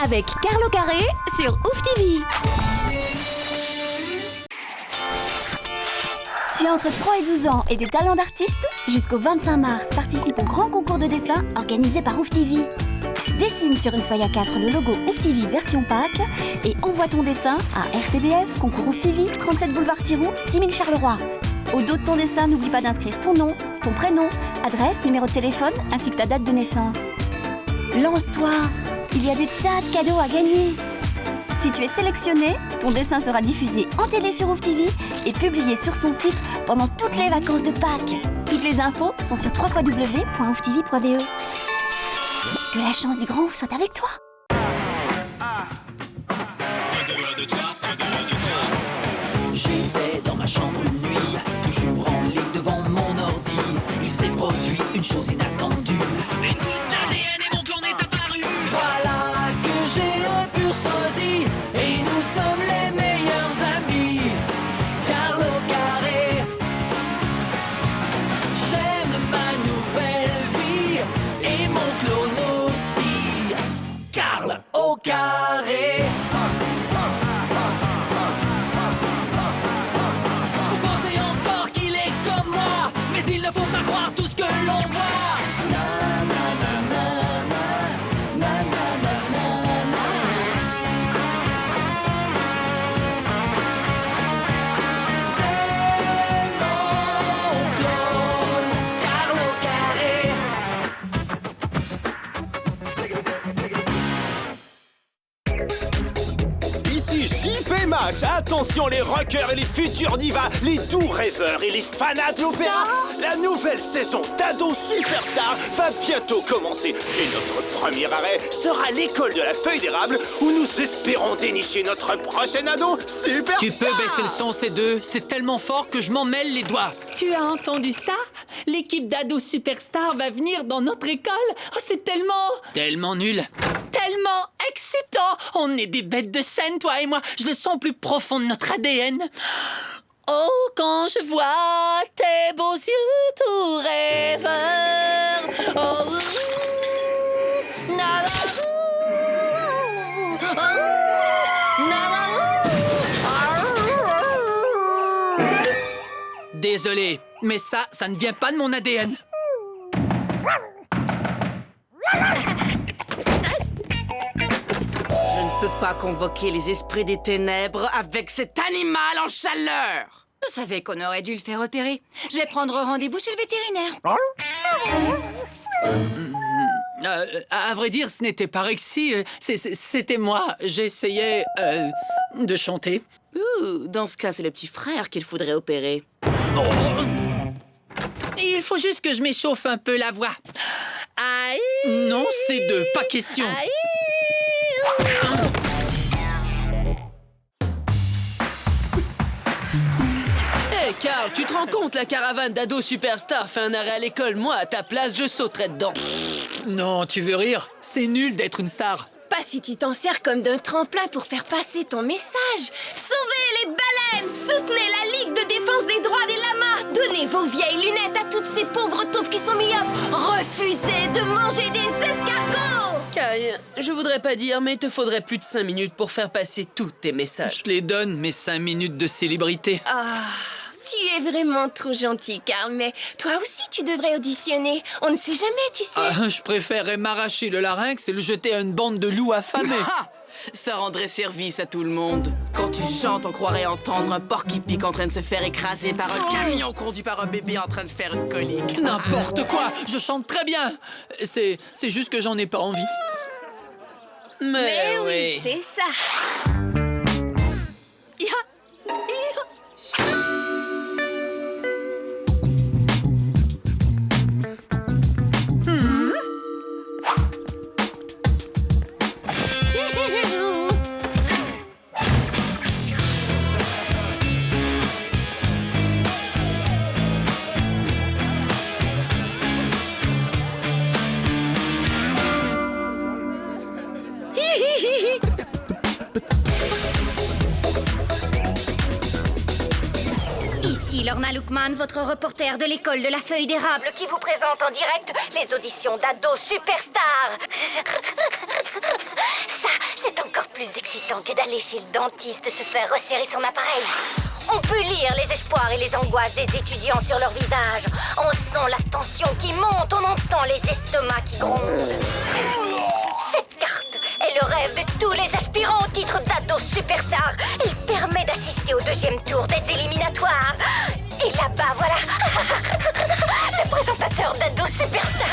avec Carlo Carré sur Ouf TV. Tu as entre 3 et 12 ans et des talents d'artiste? Jusqu'au 25 mars, participe au grand concours de dessin organisé par Ouf TV. Dessine sur une feuille A4 le logo Ouf TV version Pâques et envoie ton dessin à RTBF, concours Ouf TV, 37 boulevard Thiroux, 6000 Charleroi. Au dos de ton dessin, n'oublie pas d'inscrire ton nom, ton prénom, adresse, numéro de téléphone ainsi que ta date de naissance. Lance-toi, il y a des tas de cadeaux à gagner. Si tu es sélectionné, ton dessin sera diffusé en télé sur Ouf TV et publié sur son site pendant toutes les vacances de Pâques. Toutes les infos sont sur www.ouftv.be. Que la chance du grand ouf soit avec toi. J'étais dans ma chambre une nuit, toujours en ligne devant mon ordi. Il s'est produit une chose inattendue. Une goutte d'ADN et mon clone est apparu. Voilà que j'ai un pur sosie et nous sommes les meilleurs amis. Carlo Carré, j'aime ma nouvelle vie et mon clone aussi. Carl au carré. Vous pensez encore qu'il est comme moi, mais il ne faut pas croire tout ce que l'on voit. Na na na na na na na na na. C'est mon clone, Carlo Carré. Ici JP Max, attention les rockers et les futurs divas, les doux rêveurs et les fanats de l'opéra. La nouvelle saison d'Ado Superstar va bientôt commencer. Et notre premier arrêt sera l'école de la feuille d'érable où nous espérons dénicher notre prochain ado Superstar. Tu peux baisser le son, ces deux. C'est tellement fort que je m'en mêle les doigts. Tu as entendu ça? L'équipe d'Ado Superstar va venir dans notre école. Oh, c'est Tellement nul. tellement excitant. On est des bêtes de scène, toi et moi. Je le sens au plus profond de notre ADN. Oh, quand je vois tes beaux yeux tout rêveurs. Oh, na, na, oh, na, na, Désolé, mais ça ne vient pas de mon ADN. Je ne peux pas convoquer les esprits des ténèbres avec cet animal en chaleur. Je savais qu'on aurait dû le faire opérer. Je vais prendre rendez-vous chez le vétérinaire. À vrai dire, ce n'était pas Rexy, c'était moi. J'essayais de chanter. Dans ce cas, c'est le petit frère qu'il faudrait opérer. Il faut juste que je m'échauffe un peu la voix. Aïe! Non, c'est deux, pas question. Aïe! Hé, Carl, tu te rends compte, la caravane d'Ado Superstar fait un arrêt à l'école. Moi, à ta place, je sauterais dedans. Non, tu veux rire? C'est nul d'être une star. Pas si tu t'en sers comme d'un tremplin pour faire passer ton message. Sauvez les baleines! Soutenez la Ligue de défense des droits des lamas! Donnez vos vieilles lunettes à toutes ces pauvres taupes qui sont myopes! Refusez de manger des escargots! Sky, je voudrais pas dire, mais il te faudrait plus de 5 minutes pour faire passer tous tes messages. Je te les donne, mes 5 minutes de célébrité. Ah, tu es vraiment trop gentil, Carl, mais toi aussi tu devrais auditionner. On ne sait jamais, tu sais. Je préférerais m'arracher le larynx et le jeter à une bande de loups affamés. Ah! Ça rendrait service à tout le monde. Quand tu chantes, on croirait entendre un porc-épic en train de se faire écraser par un camion conduit par un bébé en train de faire une colique. N'importe quoi, je chante très bien. C'est juste que j'en ai pas envie. Mais oui, c'est ça. Ici Lorna Lookman, votre reporter de l'école de la feuille d'érable qui vous présente en direct les auditions d'Ado Superstar. Ça, c'est encore plus excitant que d'aller chez le dentiste se faire resserrer son appareil. On peut lire les espoirs et les angoisses des étudiants sur leur visage. On sent la tension qui monte, on entend les estomacs qui grondent. Cette carte est le rêve de tous les aspirants au titre d'ado superstar. Elle permet d'assister au deuxième tour des éliminatoires. Et là-bas, voilà, le présentateur d'ado superstar.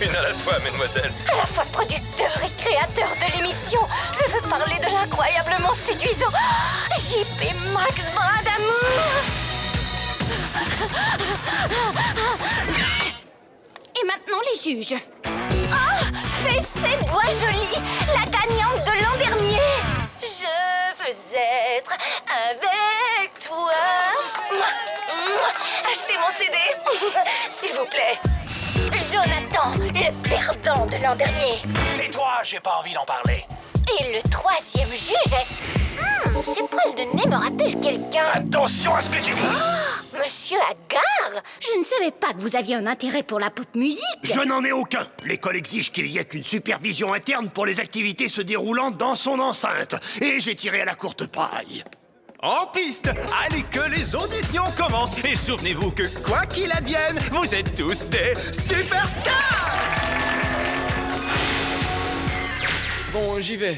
Une à la fois, mesdemoiselles. À la fois producteur et créateur de l'émission, je veux parler de l'incroyablement séduisant JP Max Bras d'amour. Et maintenant les juges. Oh, Féfé Boisjoli, la gagnante de l'an dernier. Je veux être avec toi. Achetez mon CD, s'il vous plaît. Jonathan, le perdant de l'an dernier. Tais-toi, j'ai pas envie d'en parler. Et le troisième juge est... ces poils de nez me rappellent quelqu'un. Attention à ce que tu dis. Oh, Monsieur Agar, je ne savais pas que vous aviez un intérêt pour la pop musique. Je n'en ai aucun. L'école exige qu'il y ait une supervision interne pour les activités se déroulant dans son enceinte. Et j'ai tiré à la courte paille. En piste, allez que les auditions commencent. Et souvenez-vous que quoi qu'il advienne, vous êtes tous des superstars. Bon, j'y vais.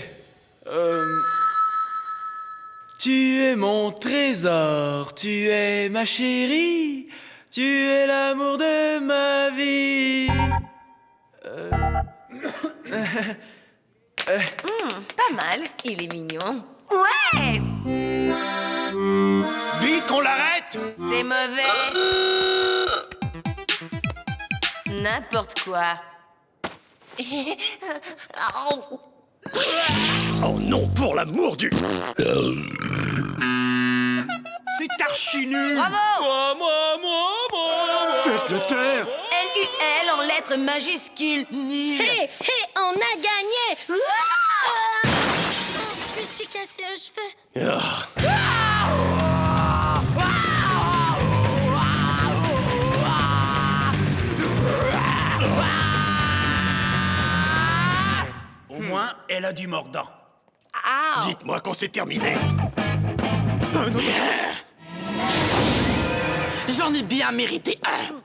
Tu es mon trésor, tu es ma chérie, tu es l'amour de ma vie. Pas mal, il est mignon. Ouais. Vite qu'on l'arrête. C'est mauvais. N'importe quoi. Oh non, pour l'amour du... C'est archi nul. Bravo. Moi. Faites-le taire. L-U-L en lettres majuscules. Nul. Hé, on a gagné. Ouah. Je me suis cassé un cheveu. Au moins, elle a du mordant. Ah. Dites-moi quand c'est terminé. J'en ai bien mérité un.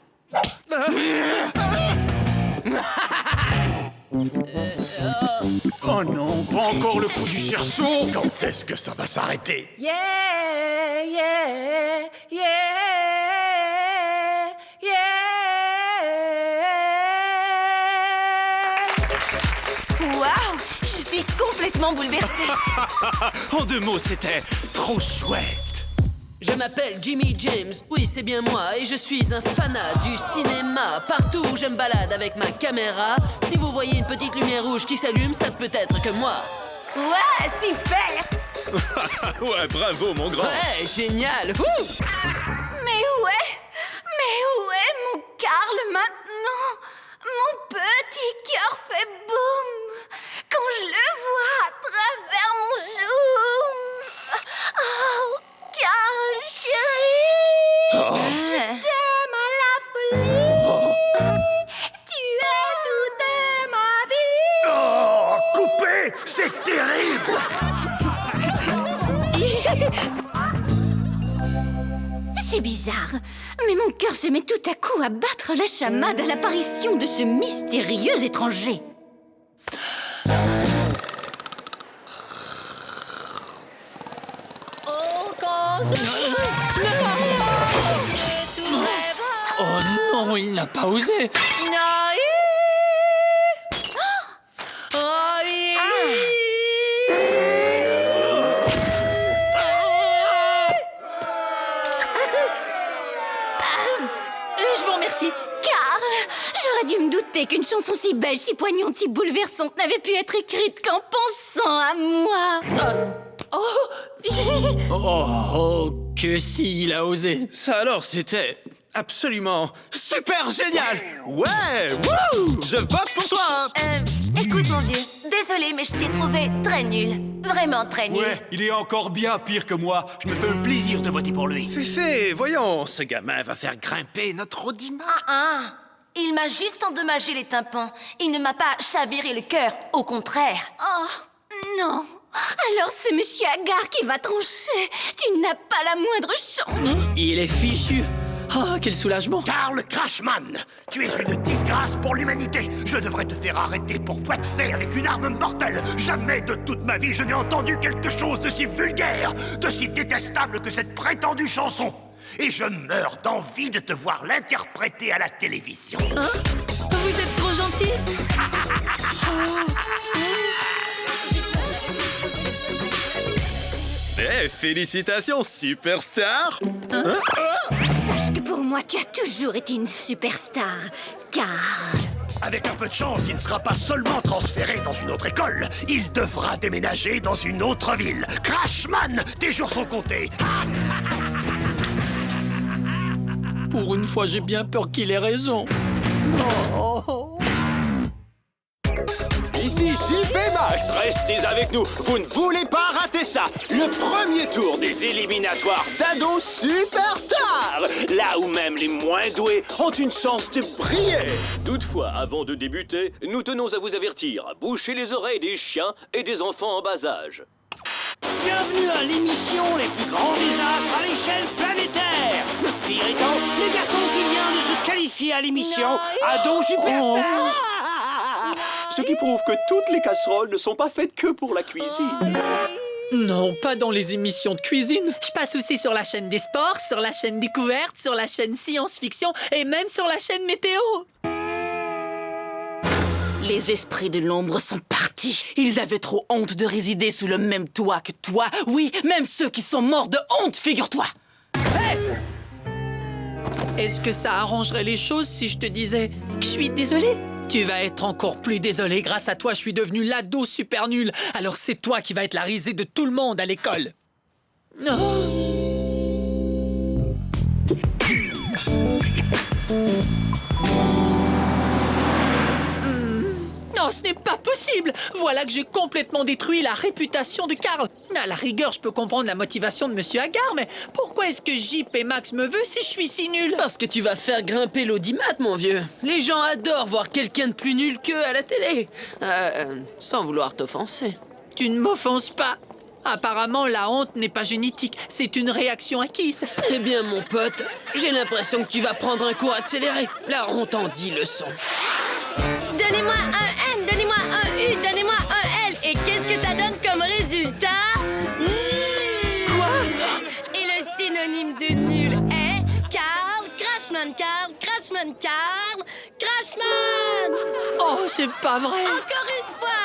Oh non, pas encore le coup du cerceau. Quand est-ce que ça va s'arrêter? Yeah, yeah, yeah, yeah. Waouh, je suis complètement bouleversée. En deux mots, c'était trop chouette. Je m'appelle Jimmy James, oui c'est bien moi, et je suis un fanat du cinéma. Partout où je me balade avec ma caméra, si vous voyez une petite lumière rouge qui s'allume, ça peut être que moi. Ouais, super. Ouais, bravo mon grand. Ouais, génial. Ouh. Mais où est mon Karl maintenant? Mon petit cœur fait boum quand je le vois à travers mon zoom. Oh, Karl, chéri, je t'aime à la folie. Tu es toute ma vie. Oh, coupé, c'est terrible. C'est bizarre, mais mon cœur se met tout à coup à battre la chamade à l'apparition de ce mystérieux étranger. Oh, quand je tout rêve. Oh non, il n'a pas osé. Je vous remercie. Karl, j'aurais dû me douter qu'une chanson si belle, si poignante, si bouleversante n'avait pu être écrite qu'en pensant à moi. Oh, que si, il a osé. Ça alors, c'était absolument super génial. Ouais, wouh, je vote pour toi. Écoute mon vieux, désolé mais je t'ai trouvé très nul. Vraiment très nul. Ouais, il est encore bien pire que moi. Je me fais le plaisir de voter pour lui. Féfé, voyons, ce gamin va faire grimper notre audimat. Il m'a juste endommagé les tympans. Il ne m'a pas chaviré le cœur, au contraire. Oh, non. Alors c'est Monsieur Agar qui va trancher. Tu n'as pas la moindre chance. Il est fichu. Oh, quel soulagement. Karl Crashman, tu es une disgrâce pour l'humanité. Je devrais te faire arrêter pour voie de fait avec une arme mortelle. Jamais de toute ma vie je n'ai entendu quelque chose de si vulgaire, de si détestable que cette prétendue chanson. Et je meurs d'envie de te voir l'interpréter à la télévision. Hein? Vous êtes trop gentil. Eh, félicitations, superstar! Sache que pour moi, tu as toujours été une superstar, Karl. Avec un peu de chance, il ne sera pas seulement transféré dans une autre école. Il devra déménager dans une autre ville. Crashman, tes jours sont comptés. Pour une fois, j'ai bien peur qu'il ait raison. Ici JP Max, restez avec nous, vous ne voulez pas rater ça. Le premier tour des éliminatoires d'Ado Superstar, là où même les moins doués ont une chance de briller. Toutefois, avant de débuter, nous tenons à vous avertir, bouchez les oreilles des chiens et des enfants en bas âge. Bienvenue à l'émission les plus grands désastres à l'échelle planétaire. Le pire étant, le garçon qui vient de se qualifier à l'émission Ado Superstar. Ce qui prouve que toutes les casseroles ne sont pas faites que pour la cuisine. Non, pas dans les émissions de cuisine. Je passe aussi sur la chaîne des sports, sur la chaîne découverte, sur la chaîne science-fiction et même sur la chaîne météo. Les esprits de l'ombre sont partis. Ils avaient trop honte de résider sous le même toit que toi. Oui, même ceux qui sont morts de honte, figure-toi. Est-ce que ça arrangerait les choses si je te disais que je suis désolée? Tu vas être encore plus désolée. Grâce à toi, je suis devenue l'ado super nul. Alors c'est toi qui vas être la risée de tout le monde à l'école. Non, ce n'est pas possible. Voilà que j'ai complètement détruit la réputation de Karl. À la rigueur, je peux comprendre la motivation de Monsieur Agar, mais pourquoi est-ce que JP Max me veut si je suis si nul? Parce que tu vas faire grimper l'audimat, mon vieux. Les gens adorent voir quelqu'un de plus nul qu'eux à la télé. Sans vouloir t'offenser. Tu ne m'offenses pas. Apparemment, la honte n'est pas génétique, c'est une réaction acquise. Eh bien, mon pote, j'ai l'impression que tu vas prendre un cours accéléré. La honte en dit leçon. Donnez-moi un N, donnez-moi un U, donnez-moi un L. Et qu'est-ce que ça donne comme résultat? Nul. Quoi? Et le synonyme de nul est Karl Crashman, Karl Crashman, Karl Crashman. Oh, c'est pas vrai. Encore une fois.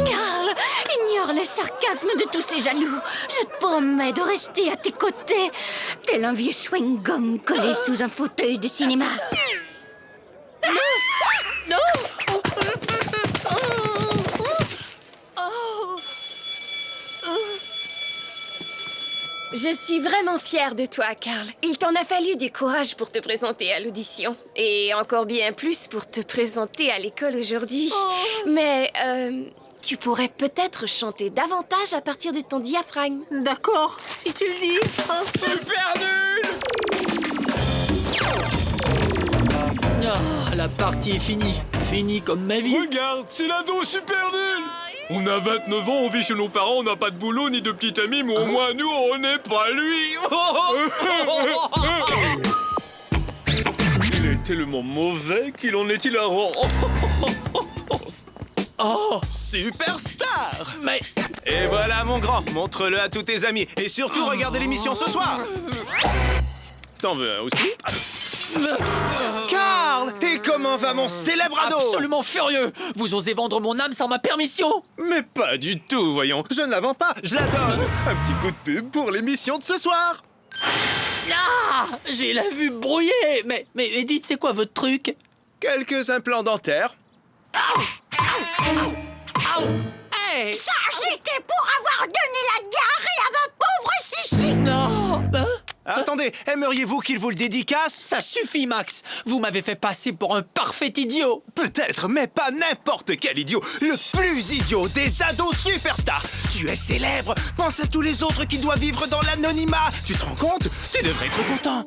Karl, ignore le sarcasme de tous ces jaloux. Je te promets de rester à tes côtés, tel un vieux chewing-gum collé sous un fauteuil de cinéma. Non. Je suis vraiment fière de toi, Karl. Il t'en a fallu du courage pour te présenter à l'audition. Et encore bien plus pour te présenter à l'école aujourd'hui. Mais, tu pourrais peut-être chanter davantage à partir de ton diaphragme. D'accord, si tu le dis. Super nul! Oh, la partie est finie. Finie comme ma vie. Regarde, c'est l'ado super nul! On a 29 ans, on vit chez nos parents, on n'a pas de boulot ni de petit ami, mais au moins nous, on n'est pas lui! Il est tellement mauvais qu'il en est hilarant! Oh, superstar! Mais... Et voilà mon grand, montre-le à tous tes amis. Et surtout, regardez l'émission ce soir. T'en veux un aussi? Karl, et comment va mon célèbre ado? Absolument furieux. Vous osez vendre mon âme sans ma permission? Mais pas du tout, voyons. Je ne la vends pas, je la donne. Un petit coup de pub pour l'émission de ce soir. Ah, j'ai la vue brouillée. Mais dites, c'est quoi votre truc? Quelques implants dentaires. Hey! Ça, j'étais pour avoir donné la diarrhée à ma pauvre Chichi. Non. Attendez, aimeriez-vous qu'il vous le dédicace? Ça suffit, Max. Vous m'avez fait passer pour un parfait idiot. Peut-être, mais pas n'importe quel idiot. Le plus idiot des ados superstars. Tu es célèbre. Pense à tous les autres qui doivent vivre dans l'anonymat. Tu te rends compte? Tu devrais être content.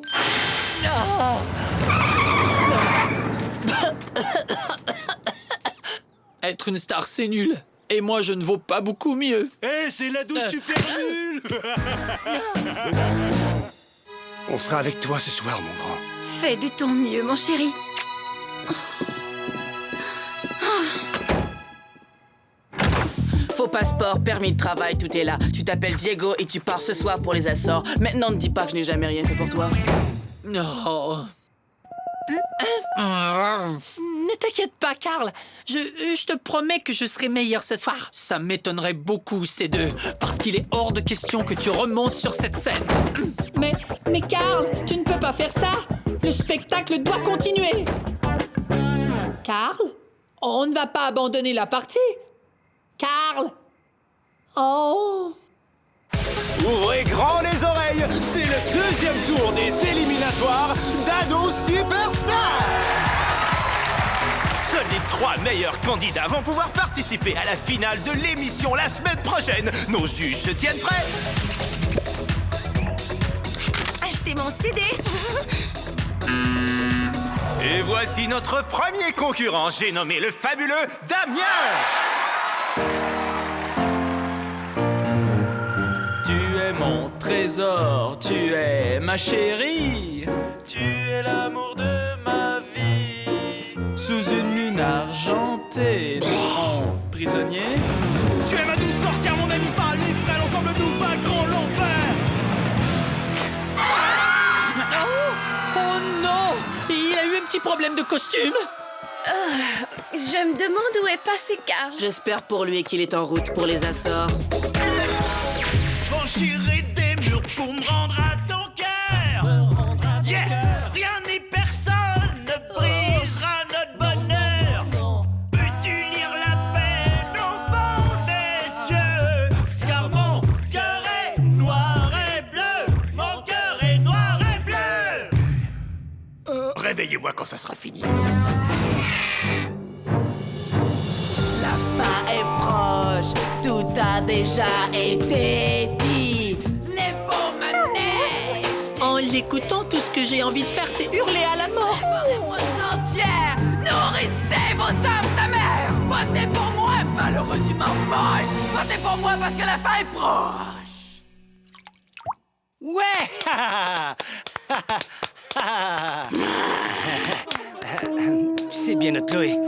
Ah. Être une star, c'est nul. Et moi, je ne vaux pas beaucoup mieux. Eh, c'est l'ado super nul. On sera avec toi ce soir, mon grand. Fais de ton mieux, mon chéri. Faux passeport, permis de travail, tout est là. Tu t'appelles Diego et tu pars ce soir pour les Açores. Maintenant, ne dis pas que je n'ai jamais rien fait pour toi. Non. Ne t'inquiète pas, Carl. Je te promets que je serai meilleur ce soir. Ça m'étonnerait beaucoup, ces deux, parce qu'il est hors de question que tu remontes sur cette scène. Mais Carl, tu ne peux pas faire ça. Le spectacle doit continuer. Carl, on ne va pas abandonner la partie. Carl. Oh. Ouvrez grand les oreilles, c'est le deuxième tour des éliminatoires d'Ado Superstar. Seuls les 3 meilleurs candidats vont pouvoir participer à la finale de l'émission la semaine prochaine. Nos juges se tiennent prêts. Achetez mon CD. Et voici notre premier concurrent, j'ai nommé le fabuleux Damien. Tu es mon trésor, tu es ma chérie, tu es l'amour de ma vie. Sous une lune argentée, nous serons prisonniers. Tu es ma douce sorcière, mon ami, pas les frères, ensemble nous vaincrons l'enfer. Oh non! Il a eu un petit problème de costume. Je me demande où est passé Carl. J'espère pour lui qu'il est en route pour les Açores. Franchirai des murs pour me rendre à ton cœur. Yeah, rien ni personne ne brisera notre bonheur. Peux-tu lire la peine au fond des yeux? Car mon cœur est noir et bleu. Mon cœur est noir et bleu. Réveillez-moi quand ça sera fini. La fin est proche, tout a déjà été dit. Les beaux manèges. En l'écoutant, tout ce que j'ai envie de faire, c'est hurler à la mort. Le monde entier, nourrissez vos âmes sa mère. Votez pour moi, malheureusement moche. Votez pour moi parce que la fin est proche. Ouais. C'est bien notre Chloé.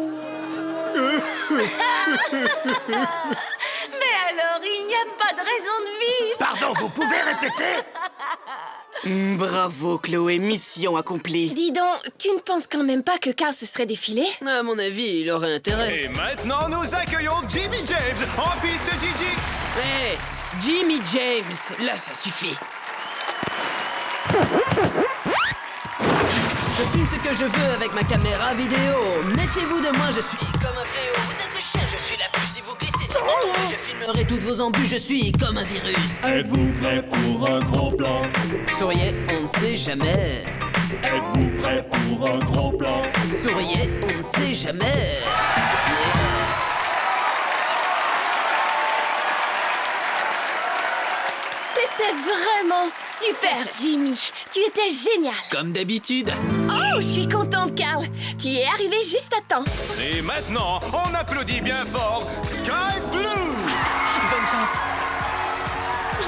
Mais alors, il n'y a pas de raison de vivre. Pardon, vous pouvez répéter? Bravo Chloé, mission accomplie. Dis donc, tu ne penses quand même pas que Carl se serait défilé? À mon avis, il aurait intérêt. Et maintenant, nous accueillons Jimmy James en piste Gigi. Hé, Jimmy James, là ça suffit. Je filme ce que je veux avec ma caméra vidéo. Méfiez-vous de moi, je suis comme un fléau. Vous êtes le chien, je suis la puce. Si vous glissez, si vous tombez, je filmerai toutes vos embûches. Je suis comme un virus. Êtes-vous prêts pour un gros plan? Souriez, on ne sait jamais. Êtes-vous prêts pour un gros plan? Souriez, on ne sait jamais. C'était vraiment super, Jimmy. Tu étais génial. Comme d'habitude. Oh, je suis contente, Carl. Tu es arrivé juste à temps. Et maintenant, on applaudit bien fort Sky Blue. Bonne chance.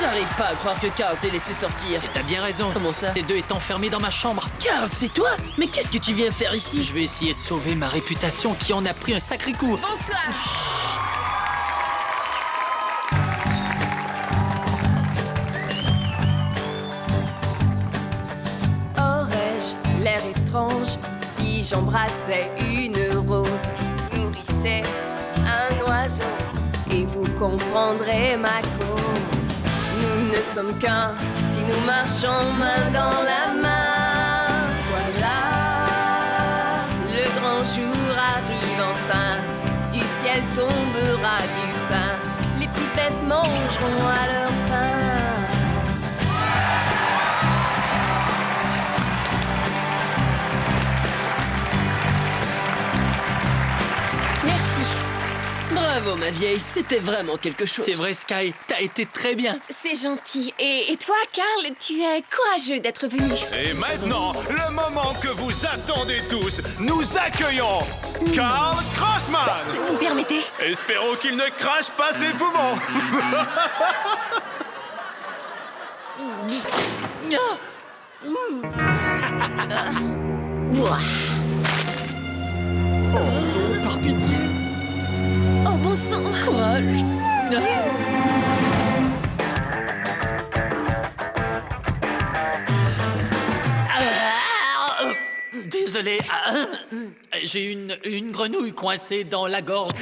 J'arrive pas à croire que Carl t'ait laissé sortir. T'as bien raison. Comment ça? Ces deux est enfermés dans ma chambre. Carl, c'est toi? Mais qu'est-ce que tu viens faire ici? Je vais essayer de sauver ma réputation qui en a pris un sacré coup. Bonsoir. Aurais-je l'air étrange si j'embrassais une rose, nourrissais un oiseau et vous comprendrez ma cause. Nous ne sommes qu'un si nous marchons main dans la main. Voilà, le grand jour arrive enfin, du ciel tombera du pain, les petites bêtes mangeront à leur faim. Bravo, ma vieille, c'était vraiment quelque chose. C'est vrai, Sky, t'as été très bien. C'est gentil. Et toi, Carl, tu es courageux d'être venu. Et maintenant, le moment que vous attendez tous, nous accueillons Carl Crossman. Vous me permettez? Espérons qu'il ne crache pas ses poumons. Par pitié. Oh, bon sang. Courage. Désolé, j'ai une grenouille coincée dans la gorge.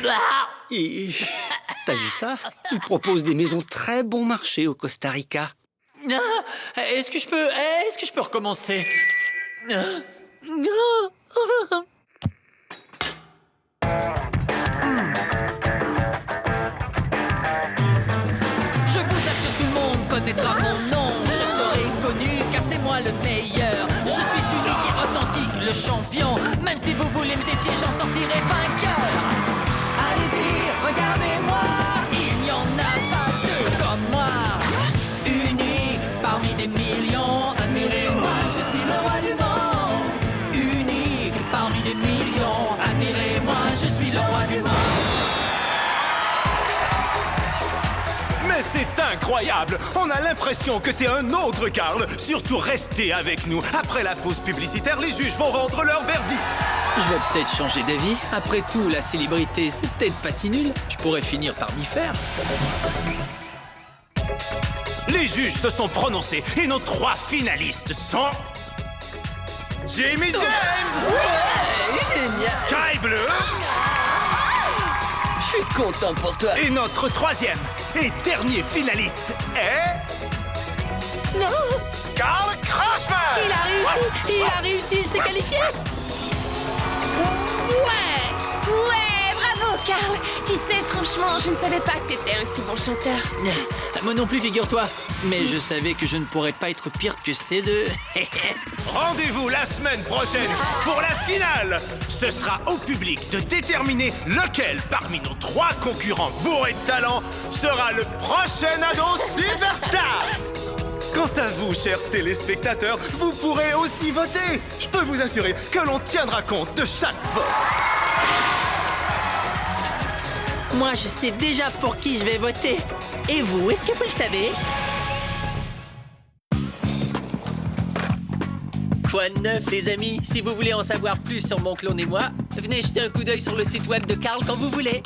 Et t'as vu ça? Ils proposent des maisons très bon marché au Costa Rica. Est-ce que je peux recommencer? Je vous assure, tout le monde connaîtra mon nom. Je serai connu car c'est moi le meilleur. Je suis unique et authentique, le champion. Même si vous voulez me défier, j'en sortirai vainqueur. Allez-y, regardez-moi. Il n'y en a pas deux comme moi. Unique parmi des millions. Admirez-moi, je suis le roi du monde. Unique parmi des millions. Admirez-moi, je suis le roi du monde. Mais c'est incroyable! On a l'impression que t'es un autre Carl. Surtout restez avec nous. Après la pause publicitaire, les juges vont rendre leur verdict. Je vais peut-être changer d'avis. Après tout, la célébrité, c'est peut-être pas si nul. Je pourrais finir par m'y faire. Les juges se sont prononcés et nos 3 finalistes sont... Jimmy James! Ouais, génial. Sky Bleu! Je suis content pour toi. Et notre 3e et dernier finaliste est... Non. Carl Crossman! Il a réussi, il s'est qualifié. Ouais, bravo, Carl. Tu sais, franchement, je ne savais pas que t'étais un si bon chanteur. Moi non plus, figure-toi. Mais je savais que je ne pourrais pas être pire que ces deux. Rendez-vous la semaine prochaine pour la finale. Ce sera au public de déterminer lequel parmi nos 3 concurrents bourrés de talent sera le prochain ado superstar. Quant à vous, chers téléspectateurs, vous pourrez aussi voter. Je peux vous assurer que l'on tiendra compte de chaque vote. Moi, je sais déjà pour qui je vais voter. Et vous, est-ce que vous le savez? Quoi de neuf, les amis? Si vous voulez en savoir plus sur mon clone et moi, venez jeter un coup d'œil sur le site web de Carl quand vous voulez.